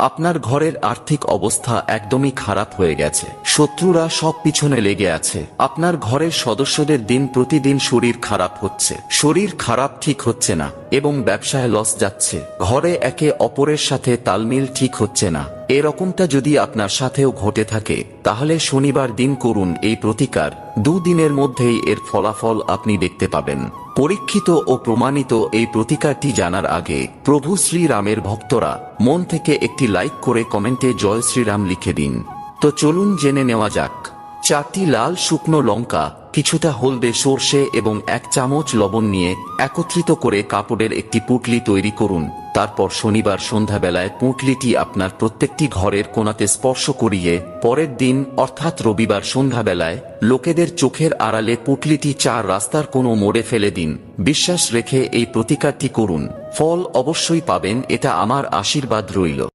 আপনার ঘরের আর্থিক অবস্থা একদমই খারাপ হয়ে গেছে, শত্রুরা সব পিছনে লেগে আছে। আপনার ঘরের সদস্যদের দিন প্রতিদিন শরীর খারাপ হচ্ছে, শরীর খারাপ ঠিক হচ্ছে না এবং ব্যবসায় লস যাচ্ছে। ঘরে একে অপরের সাথে তালমিল ঠিক হচ্ছে না। এরকমটা যদি আপনার সাথেও ঘটে থাকে তাহলে শনিবার দিন করুন এই প্রতিকার। 2 দিনের মধ্যেই এর ফলাফল আপনি দেখতে পাবেন। পরীক্ষিত ও প্রমাণিত এই প্রতিকারটি জানার আগে প্রভু শ্রীরামের ভক্তরা মন থেকে একটি লাইক করে কমেন্টে জয় শ্রীরাম লিখে দিন। তো চলুন জেনে নেওয়া যাক। 4টি লাল শুকনো লঙ্কা, কিছুটা হলদে সর্ষে এবং 1 চামচ লবণ নিয়ে একত্রিত করে কাপড়ের একটি পুঁটলি তৈরি করুন। তারপর শনিবার সন্ধ্যাবেলায় পুঁটলিটি আপনার প্রত্যেকটি ঘরের কোণাতে স্পর্শ করিয়ে পরের দিন অর্থাৎ রবিবার সন্ধ্যাবেলায় লোকেদের চোখের আড়ালে পুঁটলিটি 4 রাস্তার কোনো মোড়ে ফেলে দিন। বিশ্বাস রেখে এই প্রতিকারটি করুন, ফল অবশ্যই পাবেন, এটা আমার আশীর্বাদ রইল।